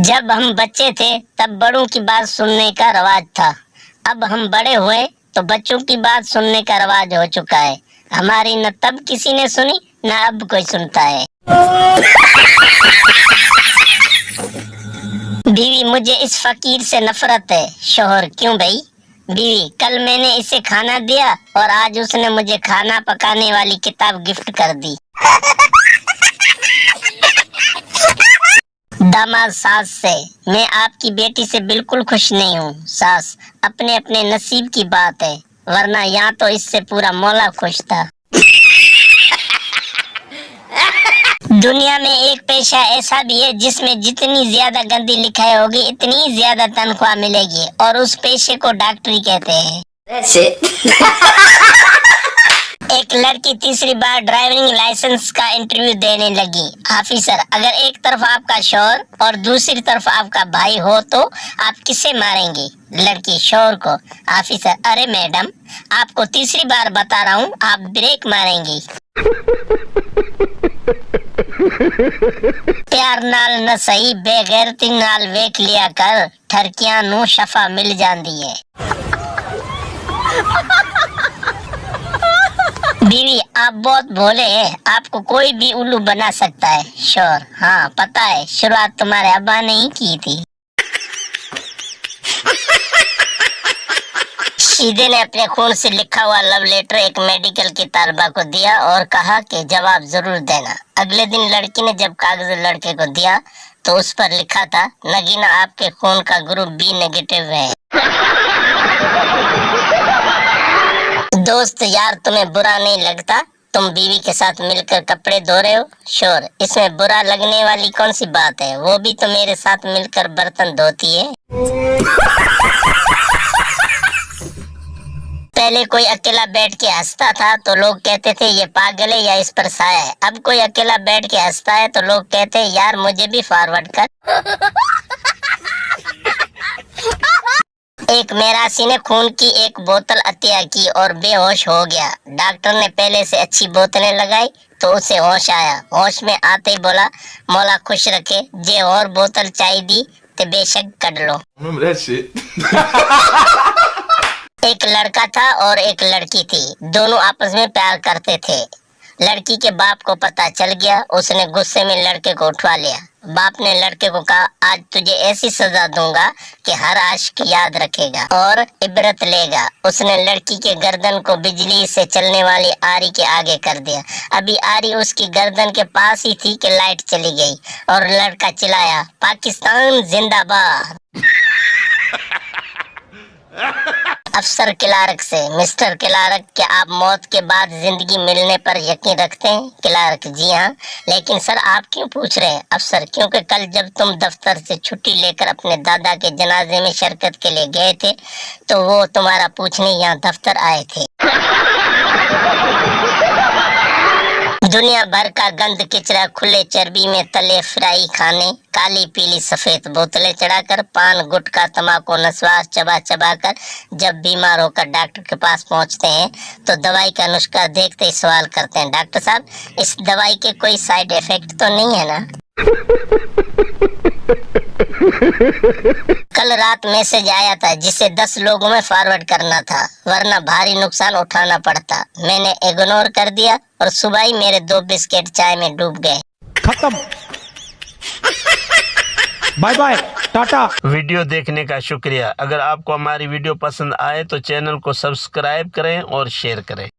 जब हम बच्चे थे तब बड़ों की बात सुनने का रवाज था। अब हम बड़े हुए तो बच्चों की बात सुनने का रवाज हो चुका है। हमारी न तब किसी ने सुनी न अब कोई सुनता है। बीवी, मुझे इस फकीर से नफरत है। शोहर, क्यों भाई? बीवी, कल मैंने इसे खाना दिया और आज उसने मुझे खाना पकाने वाली किताब गिफ्ट कर दी। दामाद सास से, मैं आपकी बेटी से बिल्कुल खुश नहीं हूँ। सास, अपने अपने नसीब की बात है, वरना यहाँ तो इससे पूरा मोहल्ला खुश था। दुनिया में एक पेशा ऐसा भी है जिसमें जितनी ज्यादा गंदी लिखाई होगी इतनी ज्यादा तनख्वाह मिलेगी, और उस पेशे को डॉक्टरी कहते हैं। एक लड़की तीसरी बार ड्राइविंग लाइसेंस का इंटरव्यू देने लगी। ऑफिसर, अगर एक तरफ आपका शौहर और दूसरी तरफ आपका भाई हो तो आप किसे मारेंगे? लड़की शौहर को। ऑफिसर, अरे मैडम, आपको तीसरी बार बता रहा हूँ, आप ब्रेक मारेंगी। प्यार नाल न सही बेगैरती नाल वेख लिया कर, ठरकियां नू शफा मिल जाती है। बीवी, आप बहुत भोले हैं, आपको कोई भी उल्लू बना सकता है। शोर, हाँ पता है, शुरुआत तुम्हारे अब्बा ने ही की थी। शीदे ने अपने खून से लिखा हुआ लव लेटर एक मेडिकल की तालबा को दिया और कहा कि जवाब जरूर देना। अगले दिन लड़की ने जब कागज लड़के को दिया तो उस पर लिखा था, नगीना, आपके खून का ग्रुप बी नेगेटिव है। दोस्त यार, तुम्हें बुरा नहीं लगता तुम बीवी के साथ मिलकर कपड़े धो रहे हो? शोर, इसमें बुरा लगने वाली कौन सी बात है, वो भी तो मेरे साथ मिलकर बर्तन धोती है। पहले कोई अकेला बैठ के हंसता था तो लोग कहते थे ये पागल है या इस पर साया है। अब कोई अकेला बैठ के हंसता है तो लोग कहते हैं यार मुझे भी फॉरवर्ड कर। एक मेरासी ने खून की एक बोतल अतिया की और बेहोश हो गया। डॉक्टर ने पहले से अच्छी बोतलें लगाई तो उसे होश आया। होश में आते ही बोला, मौला खुश रखे, जे और बोतल चाहिए दी ते बेशक कट लो। एक लड़का था और एक लड़की थी, दोनों आपस में प्यार करते थे। लड़की के बाप को पता चल गया, उसने गुस्से में लड़के को उठवा लिया। बाप ने लड़के को कहा, आज तुझे ऐसी सजा दूंगा कि हर आशिक याद रखेगा और इबरत लेगा। उसने लड़की के गर्दन को बिजली से चलने वाली आरी के आगे कर दिया। अभी आरी उसकी गर्दन के पास ही थी कि लाइट चली गई और लड़का चिल्लाया, पाकिस्तान जिंदाबाद। अफसर क्लार्क से, मिस्टर क्लार्क, क्या आप मौत के बाद जिंदगी मिलने पर यकीन रखते हैं? क्लार्क, जी हाँ, लेकिन सर आप क्यों पूछ रहे हैं? अफसर, क्योंकि कल जब तुम दफ्तर से छुट्टी लेकर अपने दादा के जनाजे में शिरकत के लिए गए थे तो वो तुम्हारा पूछने यहाँ दफ्तर आए थे। दुनिया भर का गंद किचरा खुले चर्बी में तले फ्राई खाने, काली पीली सफेद बोतलें चढ़ाकर, पान गुटखा तंबाकू नस्वास चबा चबा कर जब बीमार होकर डॉक्टर के पास पहुंचते हैं तो दवाई का नुस्खा देखते ही सवाल करते हैं, डॉक्टर साहब इस दवाई के कोई साइड इफेक्ट तो नहीं है ना? कल रात मैसेज आया था जिसे 10 लोगों में फॉरवर्ड करना था, वरना भारी नुकसान उठाना पड़ता। मैंने इग्नोर कर दिया और सुबह ही मेरे 2 बिस्किट चाय में डूब गए। खत्म, बाय बाय, टाटा। वीडियो देखने का शुक्रिया। अगर आपको हमारी वीडियो पसंद आए तो चैनल को सब्सक्राइब करें और शेयर करें।